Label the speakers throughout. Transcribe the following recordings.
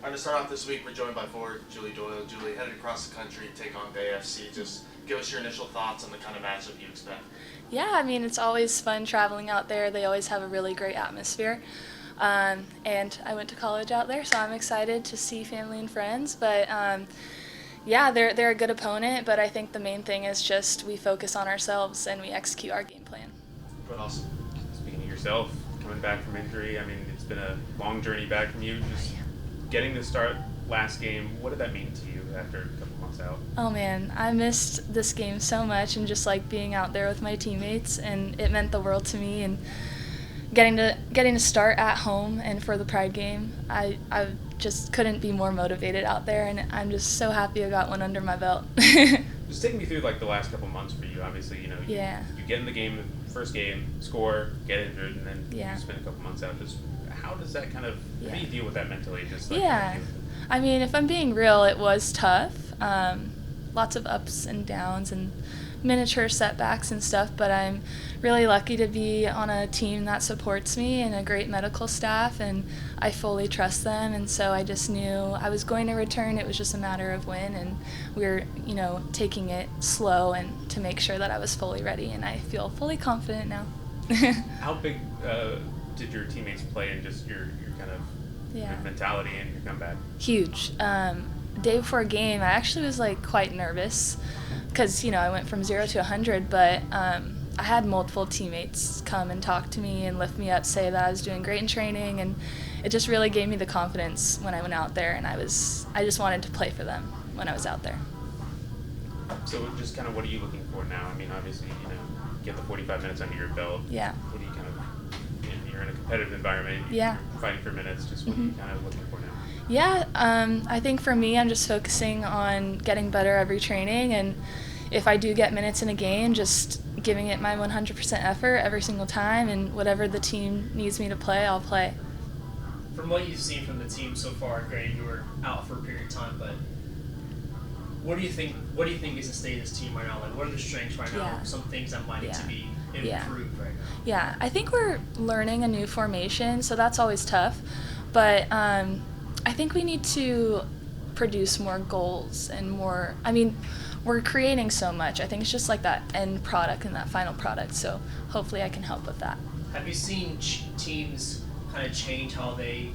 Speaker 1: All right, to start off this week, we're joined by forward Julie Doyle. Julie, headed across the country to take on Bay FC. Just give us your initial thoughts on the kind of matchup you expect.
Speaker 2: Yeah, I mean, it's always fun traveling out there. They always have a really great atmosphere. And I went to college out there, so I'm excited to see family and friends. But yeah, they're a good opponent, but I think the main thing is just we focus on ourselves and we execute our game plan.
Speaker 1: But also,
Speaker 3: Speaking of yourself, coming back from injury, I mean, it's been a long journey back from you. Just getting to start last game, what did that mean to you after a couple months out?
Speaker 2: Oh man, I missed this game so much and just like being out there with my teammates, and it meant the world to me. And getting to start at home and for the Pride game, I just couldn't be more motivated out there, and I'm just so happy I got one under my belt.
Speaker 3: Just take me through like the last couple months for you. Obviously, you get in the game, first game, score, get injured, and then you spend a couple months out. Just how does that kind of how do you deal with that mentally? Just like
Speaker 2: I mean, if I'm being real, it was tough. Lots of ups and downs and miniature setbacks and stuff, but I'm really lucky to be on a team that supports me and a great medical staff, and I fully trust them, and so I just knew I was going to return. It was just a matter of when, and we were, taking it slow and to make sure that I was fully ready, and I feel fully confident now.
Speaker 3: How big did your teammates play in just your kind of mentality and your comeback?
Speaker 2: Huge. Day before game, I actually was like quite nervous because I went from 0 to 100, but I had multiple teammates come and talk to me and lift me up, say that I was doing great in training, and it just really gave me the confidence when I went out there, and I just wanted to play for them when I was out there.
Speaker 3: So just kind of what are you looking for now? I mean, obviously, get the 45 minutes under your belt.
Speaker 2: Yeah.
Speaker 3: What do you kind of, you're in a competitive environment, you're fighting for minutes, just what are you kind of looking for now?
Speaker 2: Yeah, I think for me, I'm just focusing on getting better every training, and if I do get minutes in a game, just giving it my 100% effort every single time, and whatever the team needs me to play, I'll play.
Speaker 4: From what you've seen from the team so far, granted you were out for a period of time, but what do you think is the state of this team right now? Like, what are the strengths right now? Some things that might need to be improved right now.
Speaker 2: Yeah, I think we're learning a new formation, so that's always tough, but I think we need to produce more goals and more. I mean, we're creating so much. I think it's just like that end product and that final product, so hopefully I can help with that.
Speaker 4: Have you seen teams kind of change how they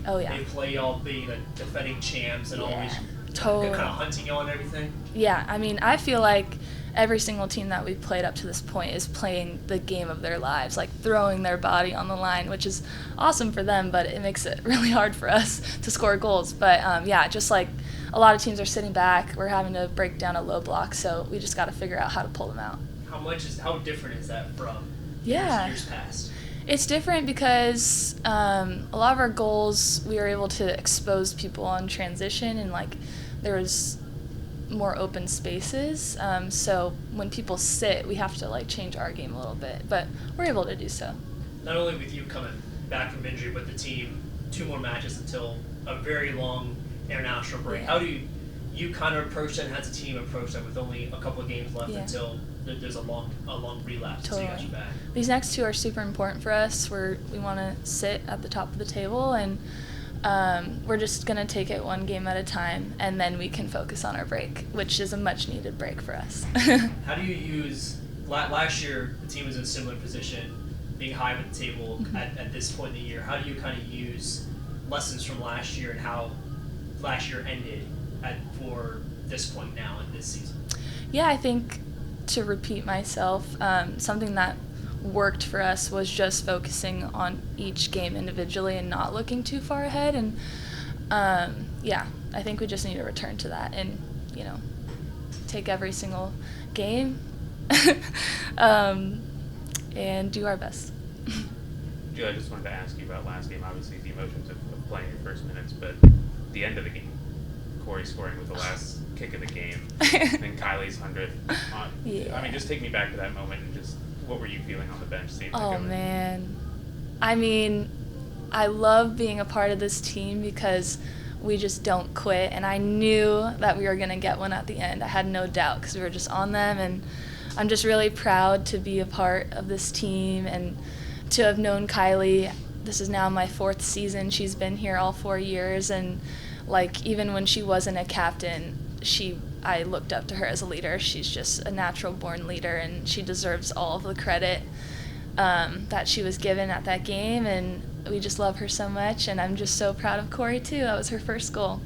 Speaker 4: play, all being the defending champs and always kind of hunting you on everything?
Speaker 2: Yeah, I mean, I feel like every single team that we've played up to this point is playing the game of their lives, like throwing their body on the line, which is awesome for them, but it makes it really hard for us to score goals. But just like a lot of teams are sitting back, we're having to break down a low block, so we just got to figure out how to pull them out.
Speaker 4: How different is that from years past?
Speaker 2: It's different because a lot of our goals, we were able to expose people on transition, and like there was more open spaces, so when people sit, we have to like change our game a little bit, but we're able to do so.
Speaker 4: Not only with you coming back from injury, but the team 2 more matches until a very long international break. How do you kind of approach that, and how does the team approach that with only a couple of games left until there's a long relapse until you guys are back?
Speaker 2: These next 2 are super important for us. We want to sit at the top of the table, and we're just going to take it one game at a time, and then we can focus on our break, which is a much-needed break for us.
Speaker 4: How do you use – last year, the team was in a similar position, being high at the table at this point in the year. How do you kind of use lessons from last year and how last year ended for this point now in this season?
Speaker 2: Yeah, I think to repeat myself, something that worked for us was just focusing on each game individually and not looking too far ahead, and I think we just need to return to that and take every single game and do our best.
Speaker 3: Jill, I just wanted to ask you about last game. Obviously the emotions of playing your first minutes, but the end of the game, Corey scoring with the last kick of the game, and Kylies 100th. I mean, just take me back to that moment and just what were you feeling on the bench seeing that go in?
Speaker 2: Man. I mean, I love being a part of this team because we just don't quit, and I knew that we were going to get one at the end. I had no doubt because we were just on them, and I'm just really proud to be a part of this team and to have known Kylie. This is now my 4th season. She's been here all 4 years, and like even when she wasn't a captain, I looked up to her as a leader. She's just a natural born leader, and she deserves all of the credit that she was given at that game, and we just love her so much, and I'm just so proud of Corey too. That was her first goal.